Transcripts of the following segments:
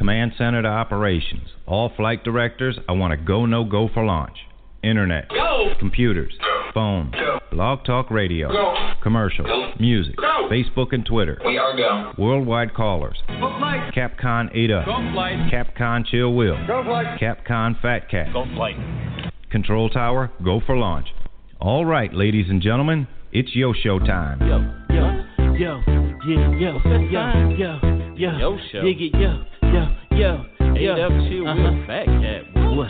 command-centered operations. All flight directors, I want to go, no-go for launch. Internet, go. Computers, phone, go. Blog Talk Radio, go. Commercials, go. music, go. Facebook and Twitter. We are go. Worldwide callers. Go flight. Capcom 8 Up. Go flight. Capcom Chill Will. Go flight. Capcom Fat Cat. Go flight. Control Tower, go for launch. All right, ladies and gentlemen, it's Yo Show time. Yo, yo, yo, yeah, yo, yo, yo, yo, Yo Show. Dig it, yo, yo, yo, yo. Chill Will, Fat Cat. What?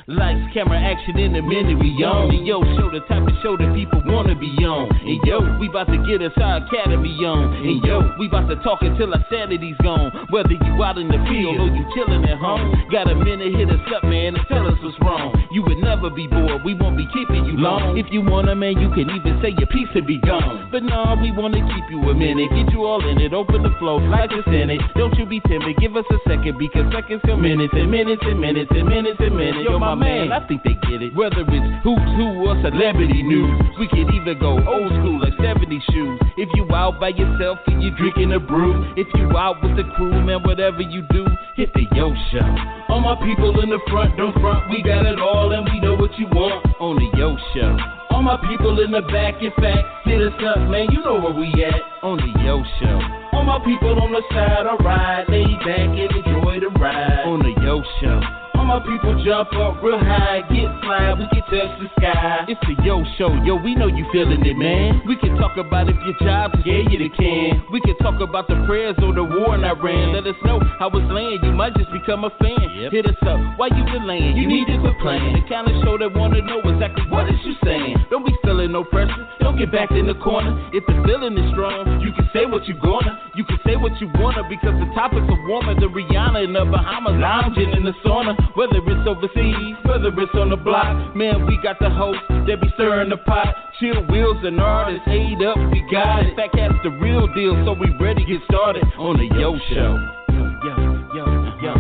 Lights, camera, action in the minute we on. And yo, show the type of show that people wanna be on. And yo, we about to get us our academy on. And yo, we about to talk until our sanity's gone. Whether you out in the field or you chillin' at home, got a minute, hit us up, man, and tell us what's wrong. You would never be bored, we won't be keeping you long. If you wanna, man, you can even say your piece and be gone. But nah, we wanna keep you a minute, get you all in it, open the flow like a Senate. Don't you be timid, give us a second, because seconds come minutes and minutes and minutes and minutes and minutes. Yo, my man, I think they get it. Whether it's who's who or celebrity news, we could even go old school like 70s shoes. If you out by yourself and you drinking a brew, if you out with the crew, man, whatever you do, hit the Yo Show. All my people in the front, don't front, we got it all and we know what you want on the Yo Show. All my people in the back, in fact, hit us up, man, you know where we at on the Yo Show. All my people on the side, alright, lay back and enjoy the ride on the Yo Show. All my people jump up real high, get fly, we can touch the sky. It's the Yo Show, yo, we know you feeling it, man. We can talk about if your job's yeah, you can. We can talk about the prayers or the war in Iran. Let us know how it's laying, you might just become a fan. Hit us up, why you delaying? You need to quit playing. The kind of show that wanna know exactly what is you saying. Don't be feeling no pressure, don't get back in the corner. If the feeling is strong, you can say what you gonna. You can say what you wanna, because the topics are warmer than Rihanna in the Bahamas, lounging in the sauna. Whether it's overseas, whether it's on the block, man, we got the host that be stirring the pot. Chill Wheels and artists, ate up, we got it. Fat Cat's the real deal, so we ready to get started on the Yo Show. Yo, yo, yo, yo,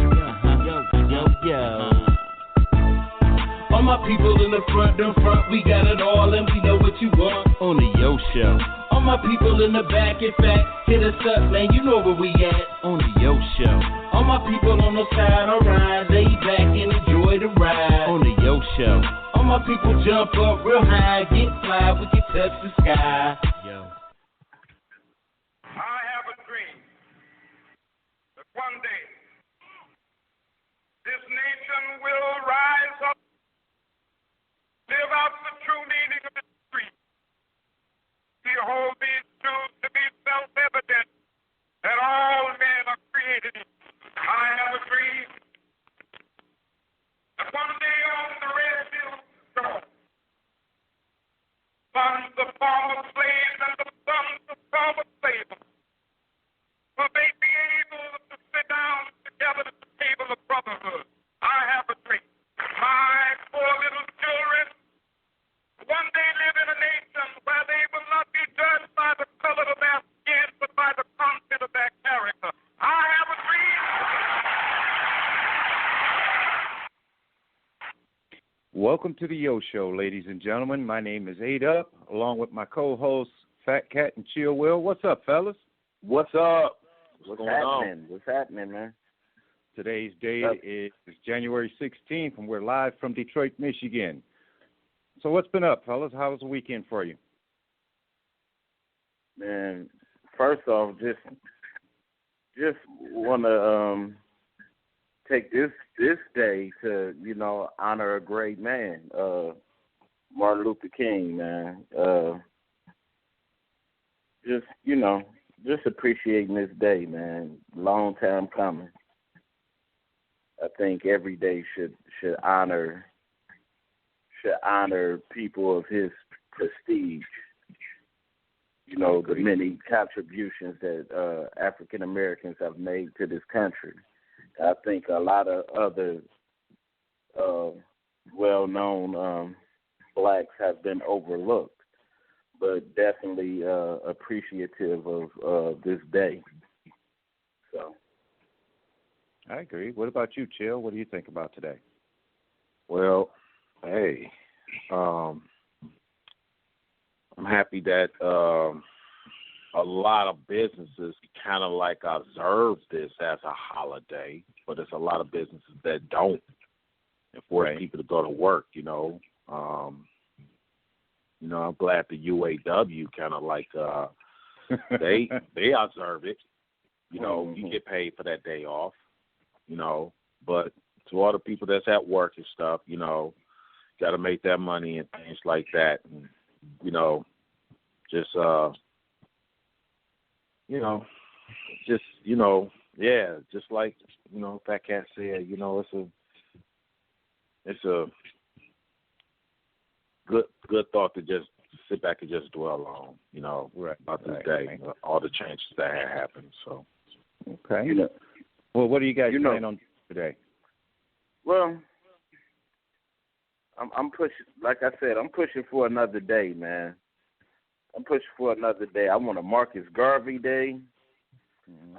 yo, yo. All my people in the front, we got it all and we know what you want on the Yo Show. All my people in the back, in fact, hit us up, man, you know where we at on the Yo Show. All my people on the side, alright, lay back and enjoy the ride on the Yo Show. All my people jump up real high, get fly, we can touch the sky. Yo. I have a dream that one day this nation will rise up, live out the true meaning of its creed. Behold these truths to be self-evident, that all men are created equal. I have a dream that one day on the red hills shore, sons of former slaves and the sons of former slaves will they be able to sit down together at the table of brotherhood. I have a dream. My poor little children one day live in a nation where they will not be judged by the color of their skin, but by the content of their character. I have a dream. Welcome to the Yo Show, ladies and gentlemen. My name is 8 Up, along with my co-hosts, Fat Cat and Chill Will. What's up, fellas? What's up? What's going on? What's happening, man? Today's date is January 16th, and we're live from Detroit, Michigan. So what's been up, fellas? How was the weekend for you? Man, first off, just want to take this day to, honor a great man, Martin Luther King, man. Just appreciating this day, man. Long time coming. I think every day should honor people of his prestige. The many contributions that African Americans have made to this country. I think a lot of other well-known blacks have been overlooked, but definitely appreciative of this day. So, I agree. What about you, Chill? What do you think about today? Well, hey, I'm happy that a lot of businesses kind of like observe this as a holiday, but there's a lot of businesses that don't and force people to go to work, I'm glad the UAW kind of like they observe it. You get paid for that day off, but to all the people that's at work and stuff, got to make that money and things like that. And, just like, Fat Cat said, it's a good thought to just sit back and just dwell on, about this day, all the changes that have happened. So, okay. Well, what do you guys plan on today? Well, I'm pushing. Like I said, I'm pushing for another day, man. I'm pushing for another day. I want a Marcus Garvey day.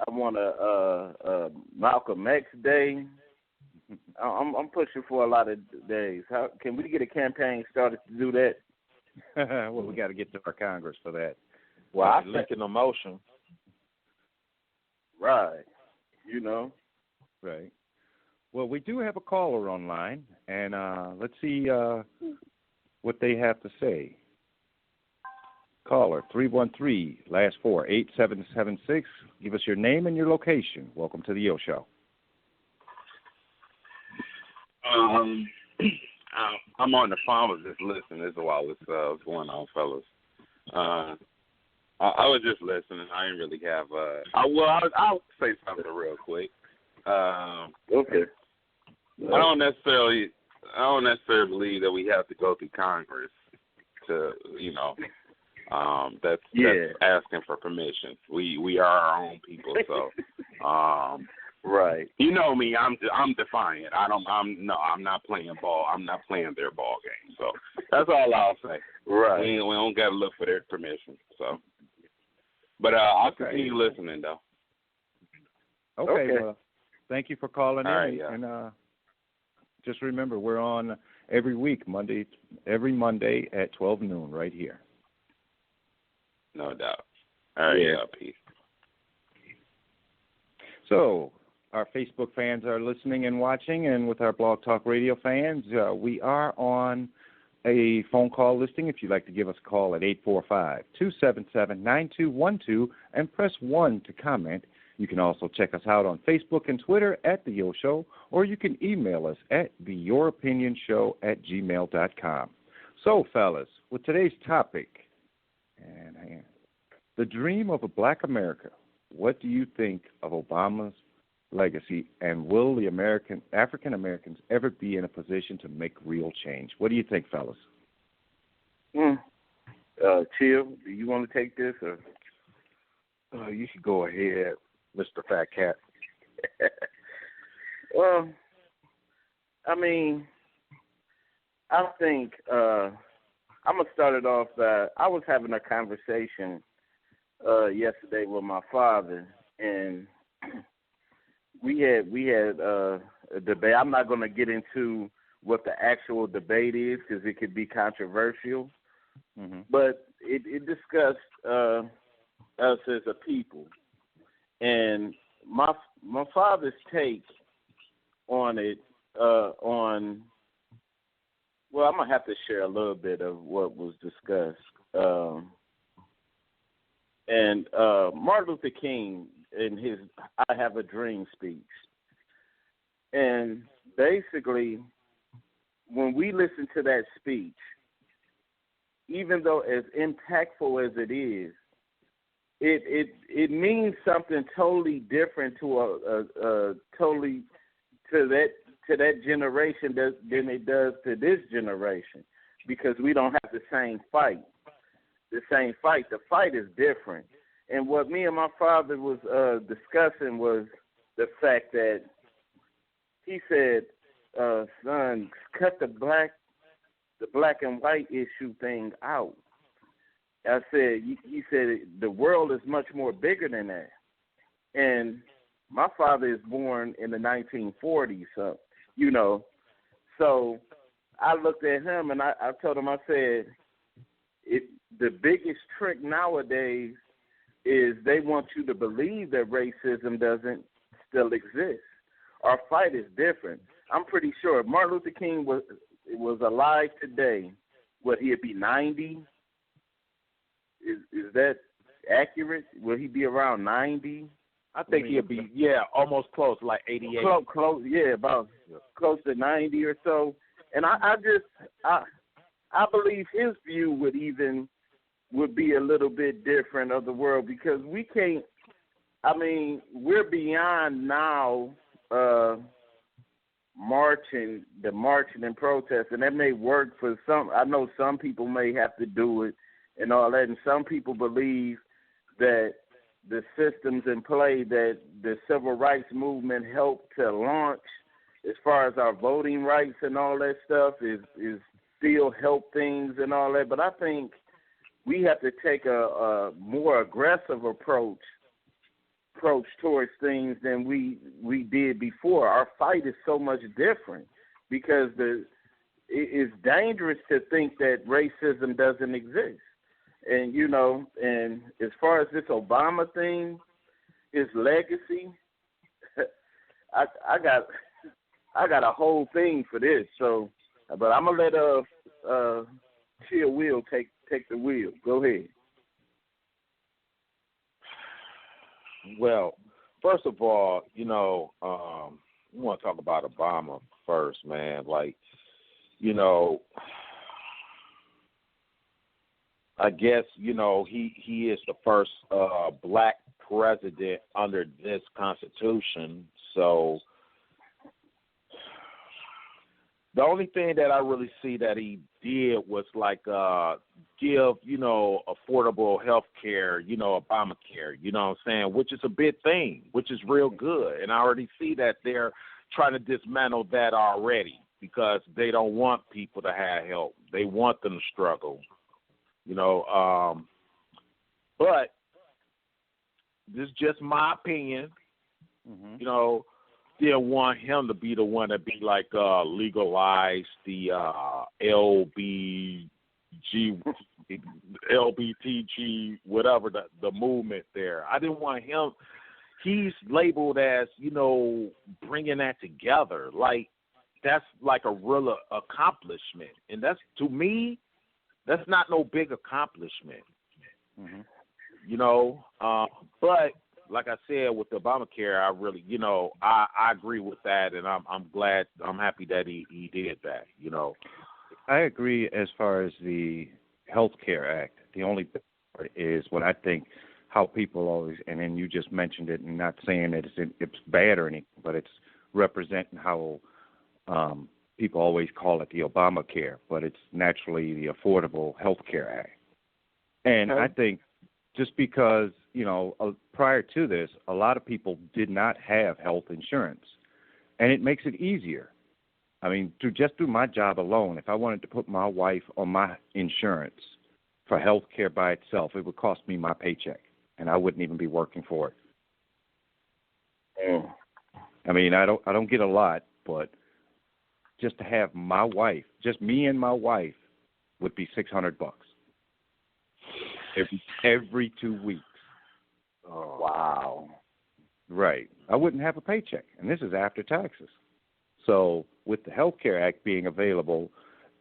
I want a Malcolm X day. I'm pushing for a lot of days. How can we get a campaign started to do that? Well, we got to get to our Congress for that. Well, I second the motion. Right. Right. Well, we do have a caller online, and let's see what they have to say. Caller 313, last 4, 8776. Give us your name and your location. Welcome to the Yo Show. I'm on the phone. I was just listening. This is what's going on, fellas. I was just listening. I didn't really have. I'll say something real quick. Okay. I don't necessarily believe that we have to go through Congress to, that's asking for permission. We are our own people, so. Right. You know me, I'm defiant. I'm not playing ball. I'm not playing their ball game. So that's all I'll say. Right. We don't got to look for their permission. So, but I'll continue listening though. Okay. Well, thank you for calling in. Right, yeah. And just remember, we're on every week, every Monday at 12 noon, right here. No doubt. All right. Yeah. Peace. So, our Facebook fans are listening and watching, and with our Blog Talk Radio fans, we are on a phone call listing. If you'd like to give us a call at 845-277-9212 and press 1 to comment. You can also check us out on Facebook and Twitter at The Yo Show, or you can email us at theyouropinionshow@gmail.com. So, fellas, with today's topic, the dream of a black America, what do you think of Obama's legacy, and will the African Americans ever be in a position to make real change? What do you think, fellas? Chill, do you want to take this? Or? You should go ahead, Mr. Fat Cat. Well, I mean, I think I'm going to start it off by, I was having a conversation yesterday with my father, and we had a debate. I'm not going to get into what the actual debate is because it could be controversial, but it discussed us as a people, and my father's take on it well, I'm going to have to share a little bit of what was discussed. And Martin Luther King, in his I Have a Dream speech. And basically, when we listen to that speech, even though as impactful as it is, it means something totally different to that generation than it does to this generation, because we don't have the same fight. The fight is different. And what me and my father was discussing was the fact that he said, son, cut the black and white issue thing out. I said, he said, the world is much more bigger than that. And my father is born in the 1940s, so, so I looked at him and I told him, I said, the biggest trick nowadays is they want you to believe that racism doesn't still exist. Our fight is different. I'm pretty sure if Martin Luther King was alive today, would he be 90? Is that accurate? Will he be around 90? I think he'll be, almost close, like 88. Close, about close to 90 or so. And I believe his view would be a little bit different of the world, because we can't. I mean, we're beyond now marching and protest, and that may work for some. I know some people may have to do it and all that, and some people believe that the systems in play that the civil rights movement helped to launch, as far as our voting rights and all that stuff, is still help things and all that. But I think we have to take a more aggressive approach towards things than we did before. Our fight is so much different, because it's dangerous to think that racism doesn't exist. And, and as far as this Obama thing, his legacy, I got a whole thing for this. So, but I'm gonna let Chill Will take the wheel. Go ahead. Well, first of all, we want to talk about Obama first, man. Like, I guess, he is the first black president under this Constitution. So the only thing that I really see that he did was like give, affordable health care, Obamacare, you know what I'm saying, which is a big thing, which is real good. And I already see that they're trying to dismantle that already, because they don't want people to have help. They want them to struggle, but this is just my opinion, Still want him to be the one that be like legalize the LBTG, whatever the movement there. I didn't want him. He's labeled as, bringing that together. Like, that's like a real accomplishment. And that's, to me, that's not no big accomplishment. But like I said, with the Obamacare, I really, I agree with that, and I'm glad, I'm happy that he did that, I agree as far as the Health Care Act. The only part is what I think how people always, and then you just mentioned it, and not saying that it's bad or anything, but it's representing how people always call it the Obamacare, but it's naturally the Affordable Health Care Act. And I think just because, prior to this, a lot of people did not have health insurance, and it makes it easier. I mean, through my job alone, if I wanted to put my wife on my insurance for health care by itself, it would cost me my paycheck, and I wouldn't even be working for it. I mean, I don't get a lot, but just to have my wife, just me and my wife, would be $600 every 2 weeks. Oh, wow. Right. I wouldn't have a paycheck, and this is after taxes. So with the Health Care Act being available,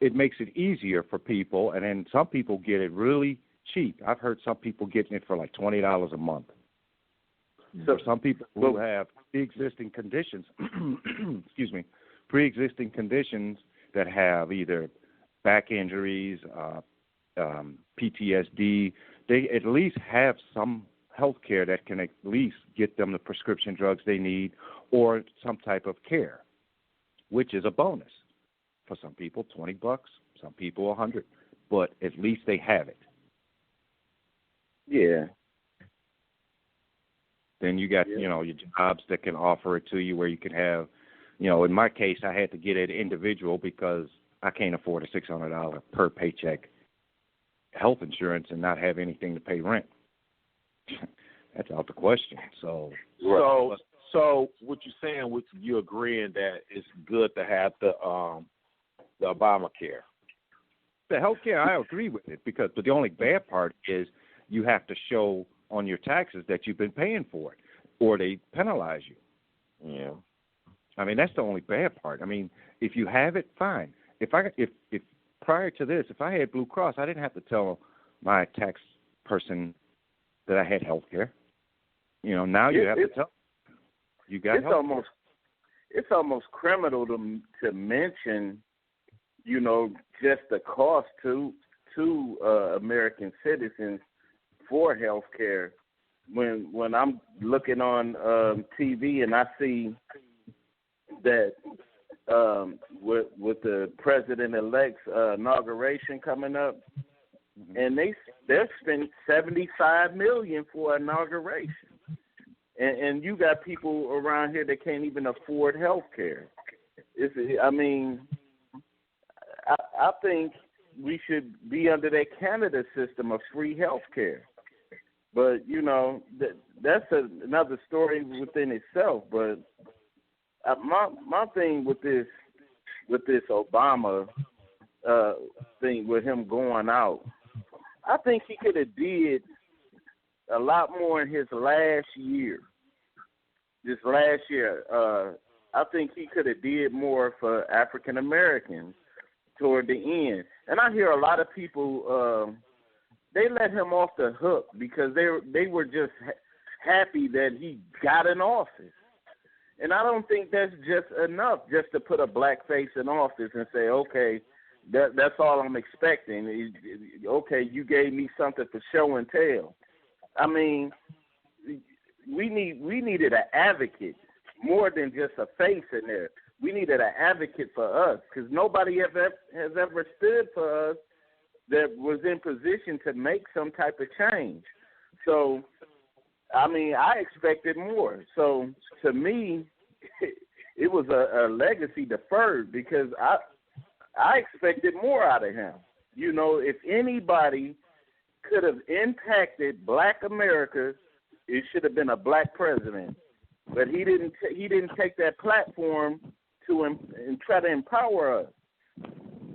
it makes it easier for people, and then some people get it really cheap. I've heard some people getting it for like $20 a month. So some people who have pre-existing conditions, pre-existing conditions that have either back injuries, PTSD, they at least have some health care that can at least get them the prescription drugs they need or some type of care, which is a bonus. For some people, $20, some people $100, but at least they have it. Yeah. Then you got, your jobs that can offer it to you where you can have, in my case, I had to get it individual because I can't afford a $600 per paycheck health insurance and not have anything to pay rent. That's out the question. So what you're saying, with you agreeing that it's good to have the Obamacare? The health care, I agree with it, but the only bad part is you have to show on your taxes that you've been paying for it, or they penalize you. Yeah. I mean, that's the only bad part. I mean, if you have it, fine. If prior to this, if I had Blue Cross, I didn't have to tell my tax person that I had health care. Now you have to tell. You got health care. It's almost criminal to mention, just the cost to American citizens for health care. When I'm looking on TV and I see that with the president-elect's inauguration coming up, and they're spending $75 million for inauguration, and you got people around here that can't even afford health care. I think we should be under that Canada system of free health care. But, that's another story within itself. But my thing with this Obama thing, with him going out, I think he could have did a lot more in his last year. This last year, I think he could have did more for African Americans toward the end. And I hear a lot of people, they let him off the hook because they were just happy that he got in office. And I don't think that's just enough just to put a black face in office and say, okay, that's all I'm expecting. Okay, you gave me something for show and tell. I mean, we needed an advocate more than just a face in there. We needed an advocate for us because nobody has ever stood for us that was in position to make some type of change. So, I mean, I expected more. So, to me, it was a legacy deferred because I expected more out of him. If anybody could have impacted Black America, it should have been a black president. But he didn't take that platform and try to empower us.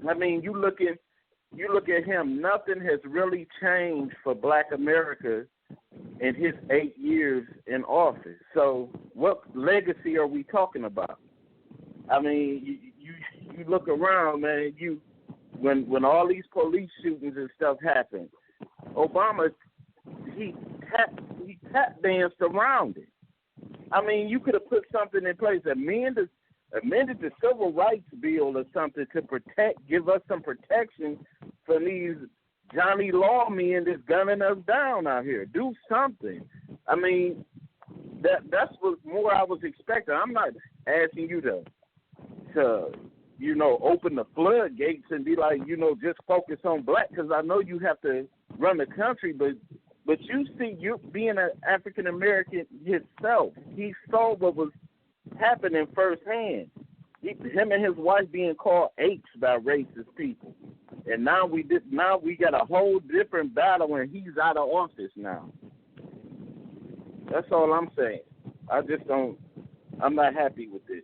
I mean, you look at him. Nothing has really changed for Black America in his 8 years in office. So, what legacy are we talking about? I mean, you look around, man. When all these police shootings and stuff happened, Obama he tap danced around it. I mean, you could have put something in place, amended the Civil Rights Bill or something to give us some protection for these Johnny Lawmen that's gunning us down out here. Do something. I mean, that's what more I was expecting. I'm not asking you to open the floodgates and be like, just focus on black, because I know you have to run the country, but you see, you being an African American himself, he saw what was happening firsthand. Him and his wife being called apes by racist people, and now we got a whole different battle, and he's out of office now. That's all I'm saying. I'm not happy with this.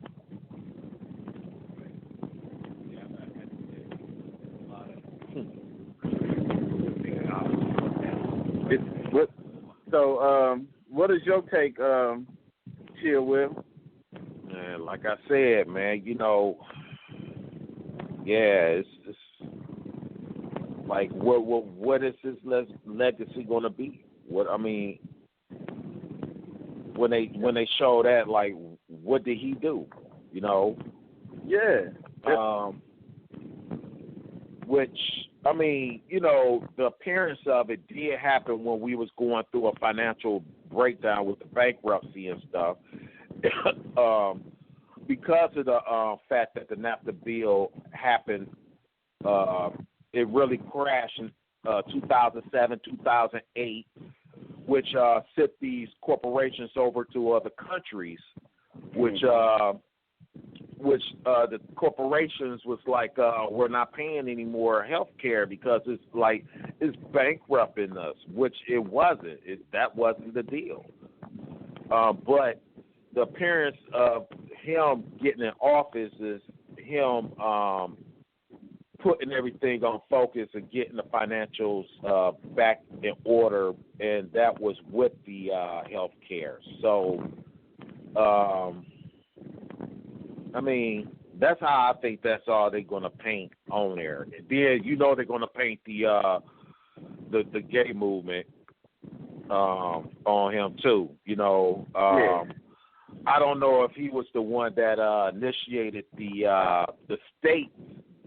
So, what is your take, Chill Will? Man, like I said, man, it's like what is his legacy going to be? When they show that, like, what did he do? Yeah. Which, the appearance of it did happen when we was going through a financial breakdown with the bankruptcy and stuff. Because of the fact that the NAFTA bill happened, it really crashed in 2007, 2008, which sent these corporations over to other countries, which the corporations was like, we're not paying any more health care because it's bankrupting us, which it wasn't. That wasn't the deal. But the appearance of him getting in office is him putting everything on focus and getting the financials back in order, and that was with the health care. So, I mean, that's how I think that's all they're going to paint on there. And then, they're going to paint the gay movement on him, too. I don't know if he was the one that initiated the states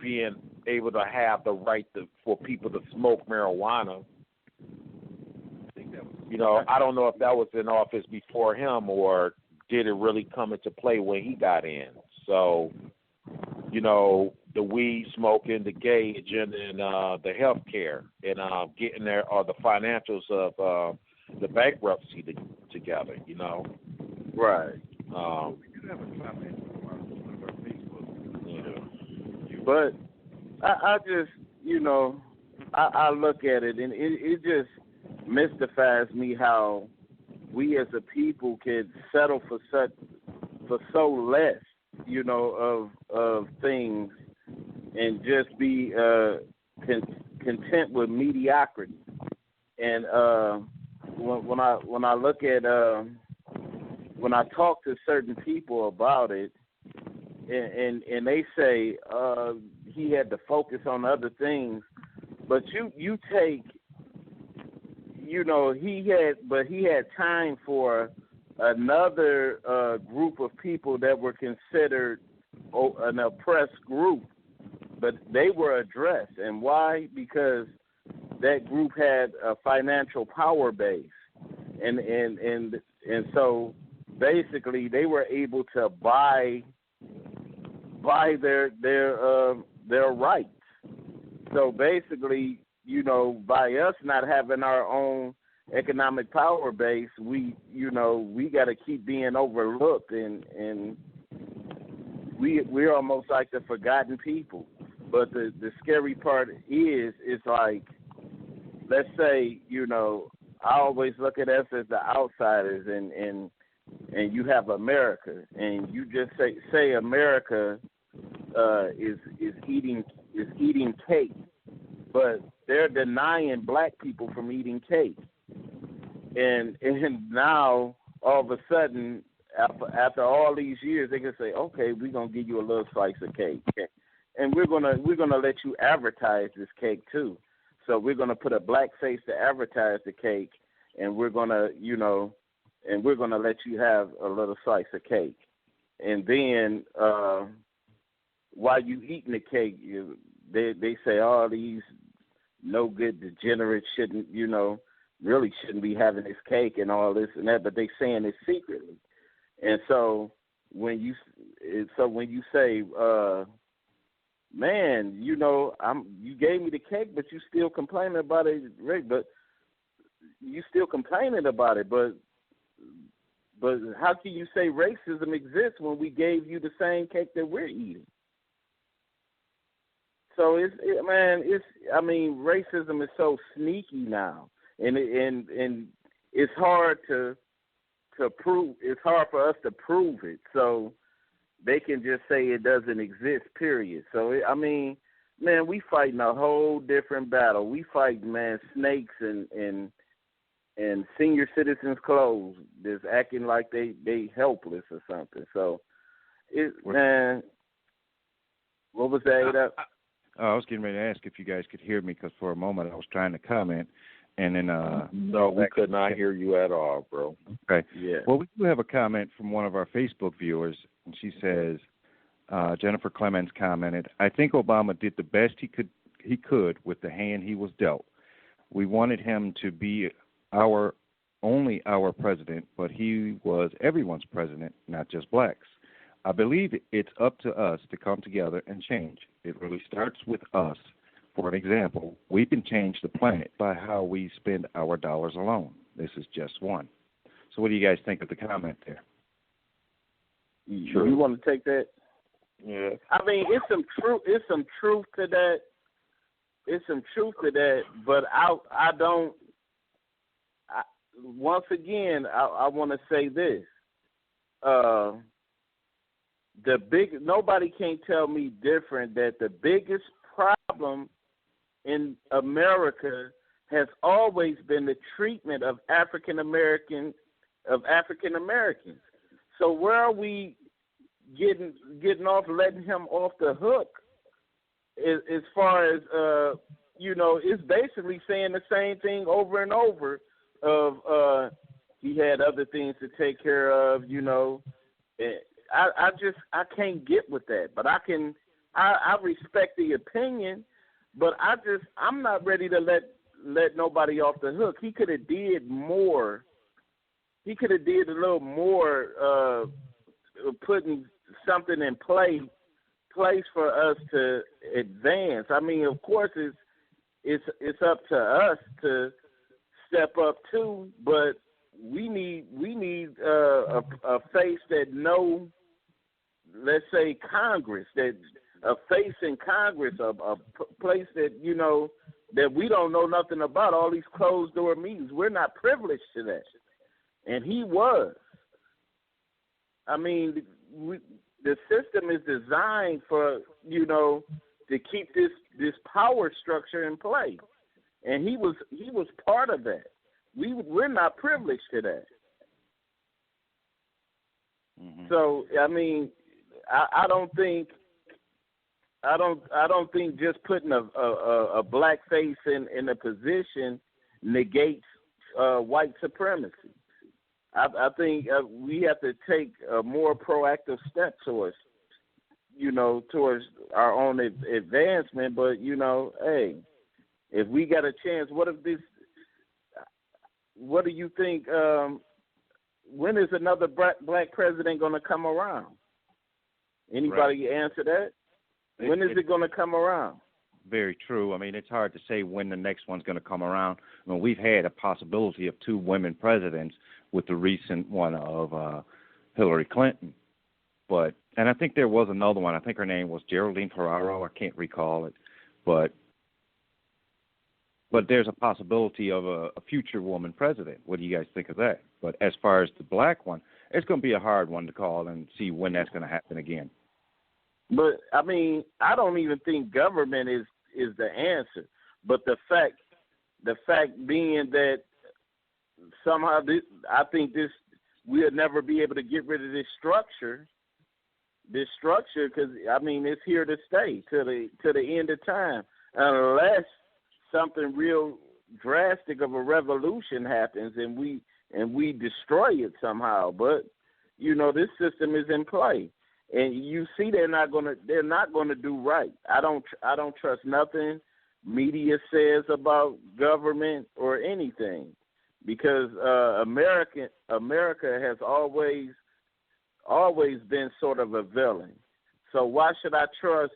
being able to have the right for people to smoke marijuana. I don't know if that was in office before him or did it really come into play when he got in. So, the weed smoking, the gay agenda, and the health care, and getting there are the financials of the bankruptcy together, Right. We do have a comment from our Facebook. Yeah. But I just, I look at it, and it just mystifies me how we as a people can settle for so less, of things, and just be content with mediocrity. And when I look at when I talk to certain people about it, and they say he had to focus on other things, but you take, he had time for another group of people that were considered an oppressed group, but they were addressed. And why? Because that group had a financial power base, and so basically they were able to buy their rights. So basically, by us not having our own economic power base, we got to keep being overlooked, and we're almost like the forgotten people. But the scary part is like, let's say, I always look at us as the outsiders, and you have America, and you just say America is eating cake, but they're denying black people from eating cake, and now all of a sudden, after all these years, they can say, okay, we're gonna give you a little slice of cake, and we're gonna let you advertise this cake too. So we're gonna put a black face to advertise the cake, and we're gonna let you have a little slice of cake. And then while you eating the cake, they say all these no good degenerates really shouldn't be having this cake and all this and that, but they saying it secretly. And so when you say, man, you gave me the cake, but you still complaining about it, Rick, but you still complaining about it, but how can you say racism exists when we gave you the same cake that we're eating? So racism is so sneaky now, and it's hard to prove. It's hard for us to prove it. So they can just say it doesn't exist. Period. So we fighting a whole different battle. We fighting, snakes and senior citizens' clothes, just acting like they helpless or something. So, what was that? I was getting ready to ask if you guys could hear me, because for a moment I was trying to comment, and then no, we could not hear you at all, bro. Okay. Yeah. Well, we do have a comment from one of our Facebook viewers, and she says, Jennifer Clemens commented, "I think Obama did the best he could with the hand he was dealt. We wanted him to be only our president, but he was everyone's president, not just blacks. I believe it's up to us to come together and change. It really starts with us. For an example, we can change the planet by how we spend our dollars alone. This is just one." So what do you guys think of the comment there? Sure. You want to take that? Yeah. It's some truth to that. It's some truth to that, but I don't. Once again, I want to say this. Nobody can tell me different that the biggest problem in America has always been the treatment of African Americans. So where are we getting off, letting him off the hook? As far as it's basically saying the same thing over and over. Of he had other things to take care of. I can't get with that, but I respect the opinion, but I'm not ready to let nobody off the hook. He could have did more. He could have did a little more, putting something in place for us to advance. I mean, of course, it's up to us to step up too, but we need a face that know, let's say, Congress, that a face in Congress, a place that that we don't know nothing about. All these closed door meetings, we're not privileged to that, and he was. I mean, the system is designed for to keep this power structure in place, and he was part of that. We're not privileged to that. Mm-hmm. So I mean, I don't think just putting a black face in a position negates white supremacy. I think we have to take a more proactive step towards our own advancement. But hey, if we got a chance, what do you think? When is another black president going to come around? Anybody answer that? When is it going to come around? Very true. I mean, it's hard to say when the next one's going to come around. I mean, we've had a possibility of 2 women presidents with the recent one of Hillary Clinton. And I think there was another one. I think her name was Geraldine Ferraro. I can't recall it. But there's a possibility of a future woman president. What do you guys think of that? But as far as the black one, it's going to be a hard one to call and see when that's going to happen again. But, I mean, I don't even think government is the answer. But the fact being that somehow I think we'll never be able to get rid of this structure because, I mean, it's here to stay to the end of time unless something real drastic of a revolution happens and we destroy it somehow. But this system is in play, and you see they're not gonna do right. I don't trust nothing media says about government or anything, because America has always been sort of a villain. So why should I trust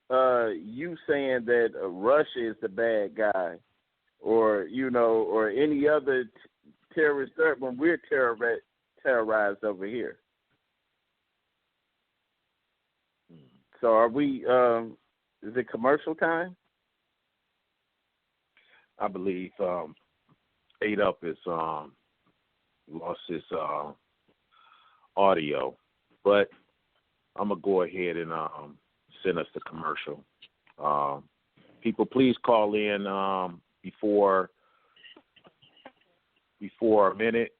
you saying that Russia is the bad guy, or or any other terrorist threat when we're terrorized over here? So are we? Is it commercial time? I believe 8 Up is lost his audio, but I'm gonna go ahead and send us the commercial. People, please call in before a minute,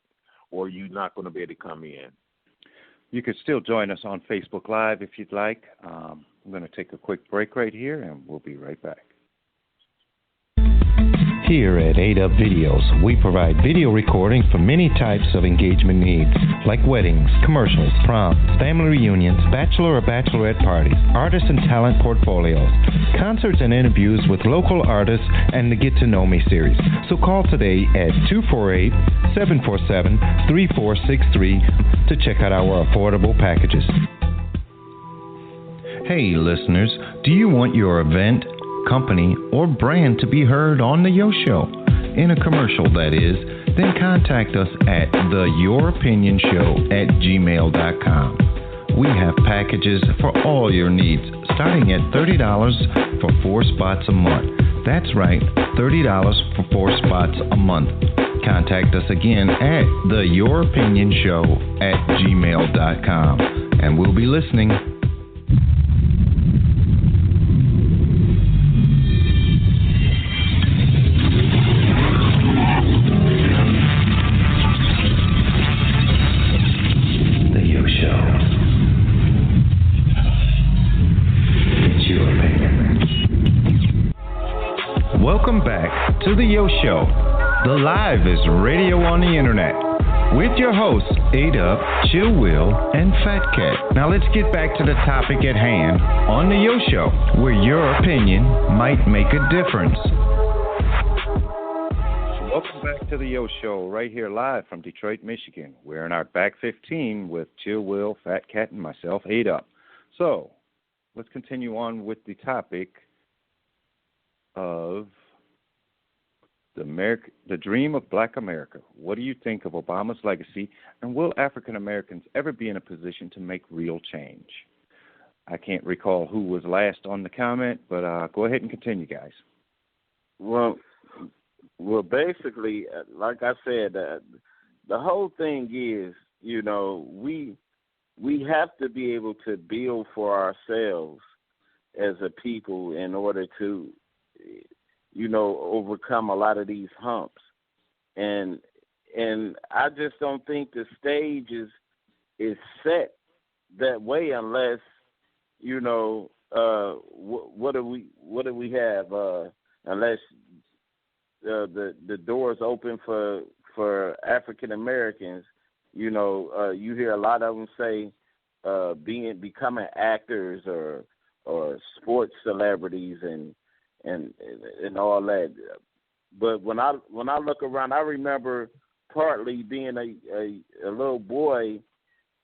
or you're not going to be able to come in. You could still join us on Facebook Live if you'd like. I'm going to take a quick break right here, and we'll be right back. Here at 8 Up Videos, we provide video recording for many types of engagement needs, like weddings, commercials, proms, family reunions, bachelor or bachelorette parties, artist and talent portfolios, concerts and interviews with local artists, and the Get to Know Me series. So call today at 248-747-3463 to check out our affordable packages. Hey listeners, do you want your event, company, or brand to be heard on the Yo Show, in a commercial that is? Then contact us at theyouropinionshow@gmail.com. We have packages for all your needs, starting at $30 for 4 spots a month. That's right, $30 for 4 spots a month. Contact us again at theyouropinionshow@gmail.com, and we'll be listening. Welcome back to the Yo Show, the livest radio on the internet, with your hosts, A-Dub, Chill Will, and Fat Cat. Now let's get back to the topic at hand on the Yo Show, where your opinion might make a difference. Welcome back to the Yo Show, right here live from Detroit, Michigan. We're in our back 15 with Chill Will, Fat Cat, and myself, A-Dub. So, let's continue on with the topic of the dream of Black America. What do you think of Obama's legacy, and will African Americans ever be in a position to make real change? I can't recall who was last on the comment, but go ahead and continue, guys. Well, basically, like I said, the whole thing is, we have to be able to build for ourselves as a people in order to, overcome a lot of these humps. And I just don't think the stage is set that way unless, what do we have? Unless the doors open for African Americans, you hear a lot of them say becoming actors or sports celebrities and all that. But when I look around, I remember partly being a little boy,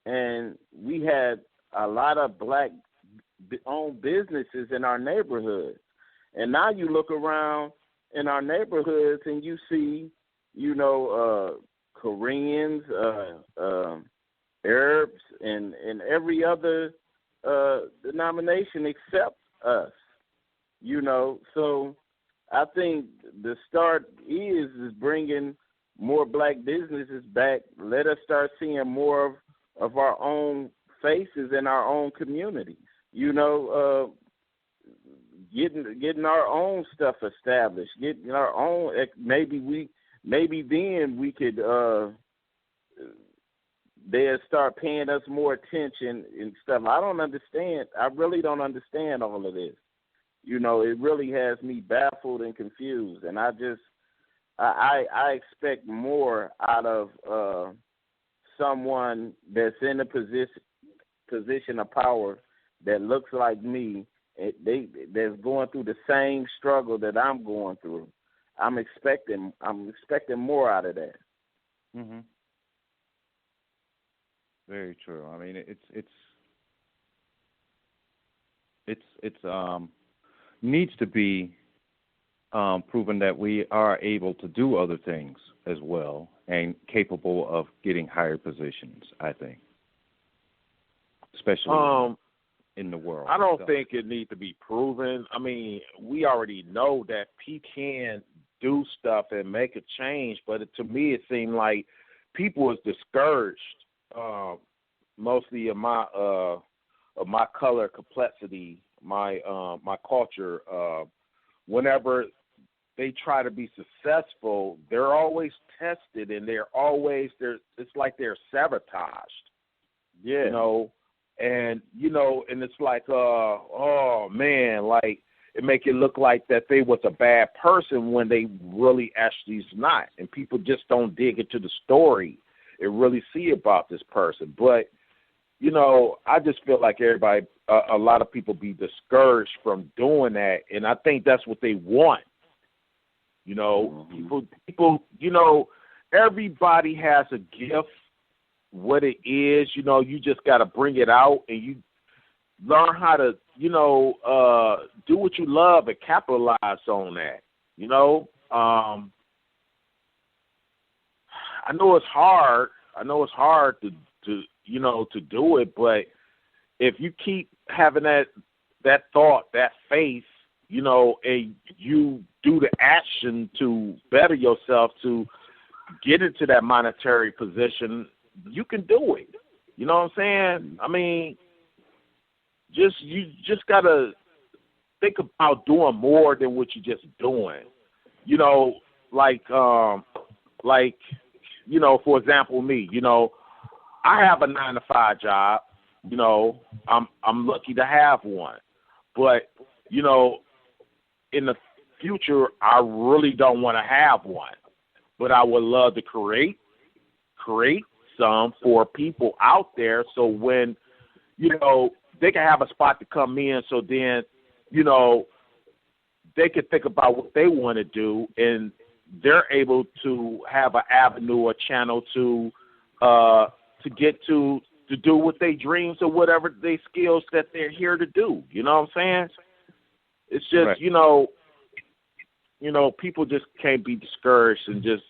and we had a lot of Black-owned businesses in our neighborhood. And now you look around in our neighborhoods and you see, Koreans, Arabs, and every other denomination except us. So I think the start is bringing more Black businesses back. Let us start seeing more of our own faces in our own communities. Getting our own stuff established, getting our own. Maybe then we could. They'll start paying us more attention and stuff. I don't understand. I really don't understand all of this. It really has me baffled and confused, and I expect more out of someone that's in a position of power that looks like me. That's going through the same struggle that I'm going through. I'm expecting more out of that. Mm-hmm. Very true. I mean, it's needs to be proven that we are able to do other things as well and capable of getting higher positions, I think, especially in the world. I don't think it needs to be proven. I mean, we already know that people can do stuff and make a change, but to me it seemed like people was discouraged, mostly of my color complexity, my culture. Whenever they try to be successful, they're always tested, and it's like they're sabotaged. Yeah. And it's like, oh man, like it make it look like that they was a bad person when they really actually is not, and people just don't dig into the story and really see about this person. But I just feel like everybody, a lot of people be discouraged from doing that, and I think that's what they want. People, everybody has a gift. What it is, you just got to bring it out, and you learn how to, do what you love and capitalize on that. I know it's hard. To do it, but if you keep having that thought, that faith, and you do the action to better yourself, to get into that monetary position, you can do it. You know what I'm saying? I mean, you just gotta think about doing more than what you're just doing. For example, me, I have a 9-to-5 job. I'm lucky to have one. But, in the future, I really don't want to have one, but I would love to create some for people out there. So when, they can have a spot to come in. So then, they can think about what they want to do, and they're able to have an avenue or channel to get to do what they dreams or whatever they skills that they're here to do. You know what I'm saying? It's just, right. People just can't be discouraged and just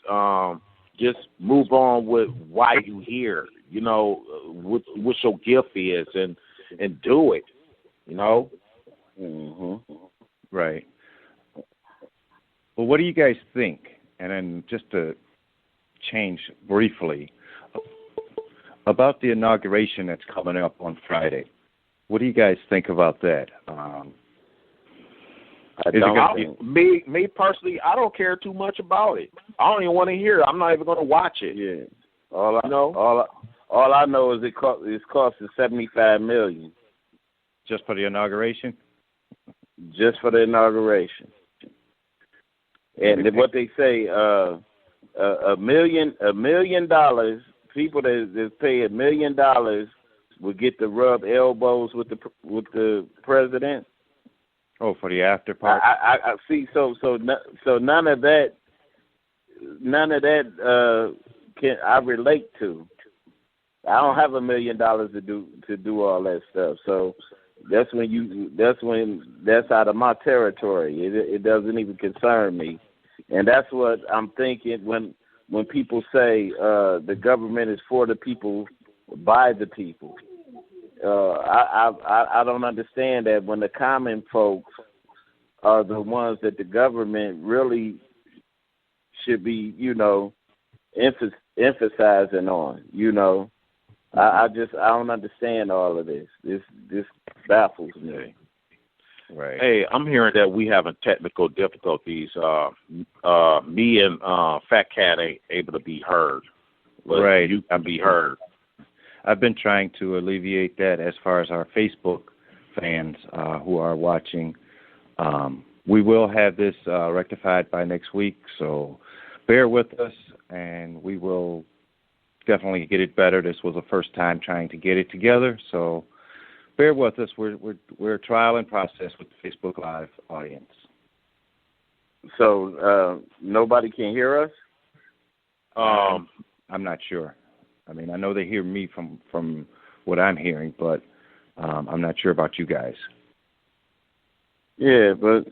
move on with why you here, what your gift is and do it, Mm-hmm. Right. Well, what do you guys think? And then just to change briefly about the inauguration that's coming up on Friday. What do you guys think about that? Me personally, I don't care too much about it. I don't even want to hear it. I'm not even going to watch it. Yeah. All I know is it's costing $75 million. Just for the inauguration? Just for the inauguration. And what they say, $1 million, people that pay $1 million will get to rub elbows with the president. Oh, for the after party. I see. So none of that can I relate to. I don't have $1 million to do all that stuff. So that's out of my territory. It doesn't even concern me, and that's what I'm thinking when people say the government is for the people, by the people. I don't understand that when the common folks are the ones that the government really should be, emphasizing on. I don't understand all of this. This baffles me. Right. Hey, I'm hearing that we having technical difficulties. Me and Fat Cat ain't able to be heard. But right. You can be heard. I've been trying to alleviate that as far as our Facebook fans who are watching. We will have this rectified by next week, so bear with us, and we will definitely get it better. This was the first time trying to get it together, so bear with us. We're trial and process with the Facebook Live audience. So nobody can hear us? I'm not sure. I mean, I know they hear me from what I'm hearing, but I'm not sure about you guys. Yeah, but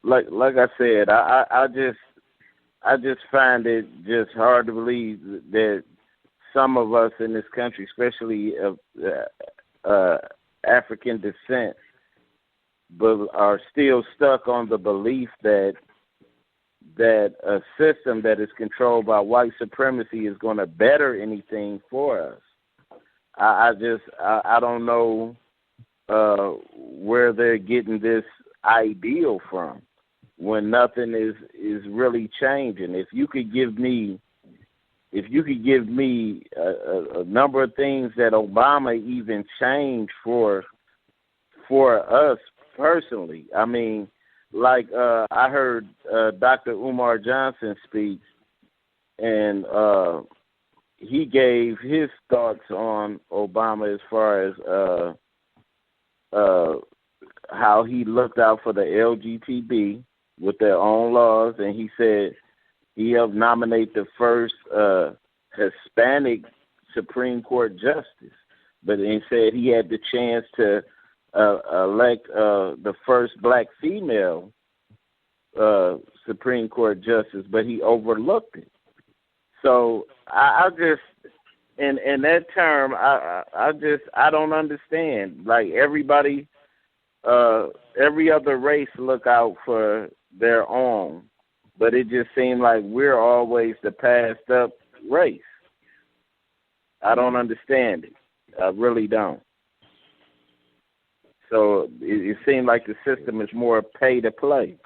like I said, I just find it just hard to believe that some of us in this country, especially of African descent, but are still stuck on the belief that a system that is controlled by white supremacy is going to better anything for us. I don't know where they're getting this ideal from when nothing is really changing. If you could give me a number of things that Obama even changed for us personally. I mean, like I heard Dr. Umar Johnson speak, and he gave his thoughts on Obama as far as how he looked out for the LGBT with their own laws, and he said he helped nominate the first Hispanic Supreme Court justice, but he said he had the chance to elect the first black female Supreme Court justice, but he overlooked it. So I just, in that term, I don't understand. Like everybody, every other race look out for their own, but it just seemed like we're always the passed up race. I don't understand it. I really don't. So it seemed like the system is more pay to play.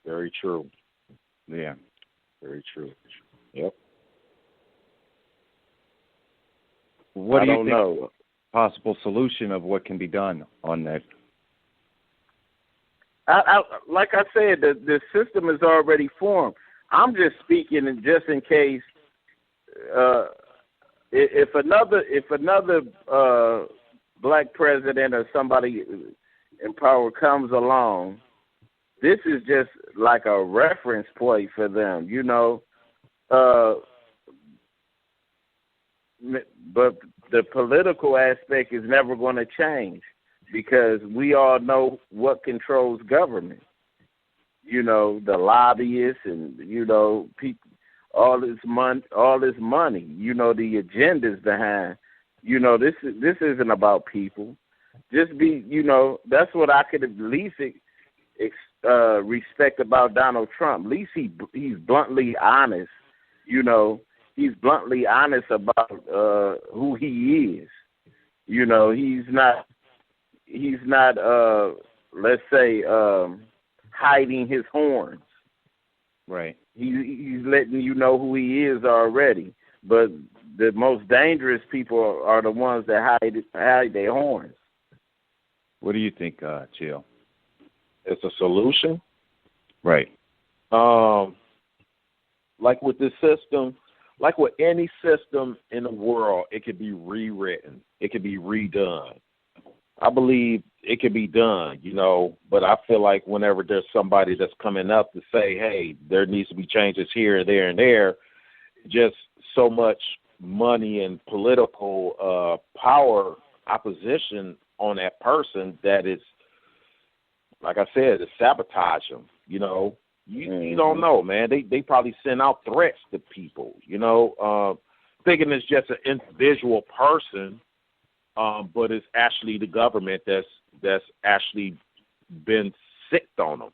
Very true. Yeah. Very true. Yep. What do you think know. Possible solution of what can be done on that? like I said, the system is already formed. I'm just speaking just in case if another black president or somebody in power comes along, this is just like a reference point for them, you know. But the political aspect is never going to change because we all know what controls government. You know, the lobbyists and, you know, people, all this money, you know, the agendas behind. You know, this isn't about people. Just be, you know, that's what I could at least respect about Donald Trump. At least he's bluntly honest, you know. He's bluntly honest about who he is. You know, he's not let's say hiding his horns. Right. He's letting you know who he is already. But the most dangerous people are the ones that hide their horns. What do you think, Chill? It's a solution. Right. Like with this system, like with any system in the world, it could be rewritten. It could be redone. I believe it could be done, you know, but I feel like whenever there's somebody that's coming up to say, hey, there needs to be changes here, there, and there, just so much money and political power opposition on that person that it's, like I said, it's sabotage them, you know. You don't know, man. They probably send out threats to people, you know, thinking it's just an individual person, but it's actually the government that's actually been sicked on them,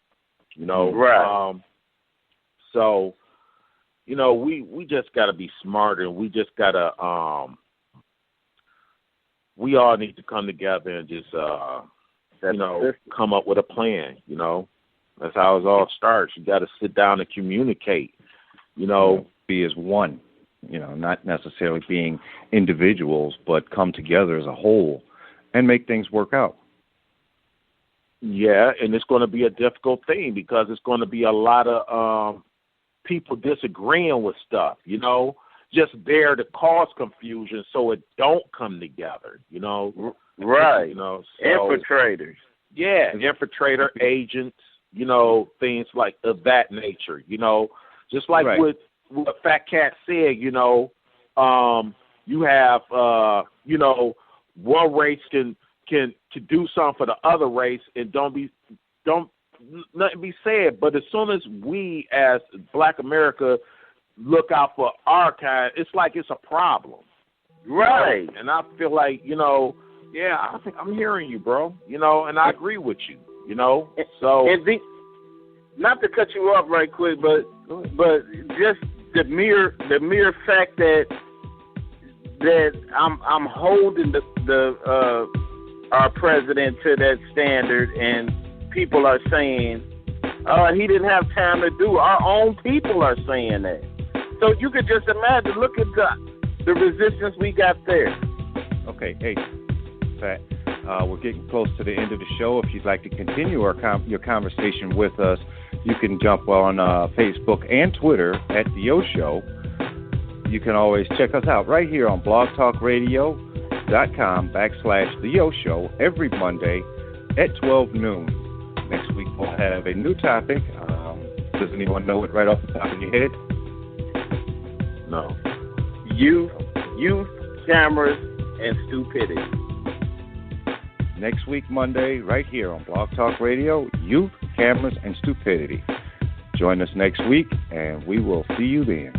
you know. Right. So, you know, we just got to be smarter, and we just got to we all need to come together and just, you know, come up with a plan, you know. That's how it all starts. You got to sit down and communicate, you know. Be as one, you know, not necessarily being individuals, but come together as a whole and make things work out. Yeah, and it's going to be a difficult thing because it's going to be a lot of people disagreeing with stuff, you know, just there to cause confusion so it don't come together, you know. Right. You know, so, infiltrators. Yeah, infiltrator agents. You know, things like of that nature, you know, just like what Fat Cat said, you know, you have, you know, one race can do something for the other race and nothing be said. But as soon as we as Black America look out for our kind, it's like it's a problem. Right. You know? And I feel like, you know, yeah, I think I'm hearing you, bro, you know, and I agree with you. You know, so not to cut you off right quick, but just the mere fact that I'm holding our president to that standard, and people are saying he didn't have time to do. Our own people are saying that. So you could just imagine. Look at the resistance we got there. Okay, hey, Pat. We're getting close to the end of the show. If you'd like to continue your conversation with us, you can jump on Facebook and Twitter at The Yo Show. You can always check us out right here on blogtalkradio.com/The Yo Show every Monday at 12 noon. Next week we'll have a new topic. Does anyone know it right off the top of your head? No. Youth, cameras, and stupidity. Next week, Monday, right here on Blog Talk Radio, Youth, Cameras, and Stupidity. Join us next week, and we will see you then.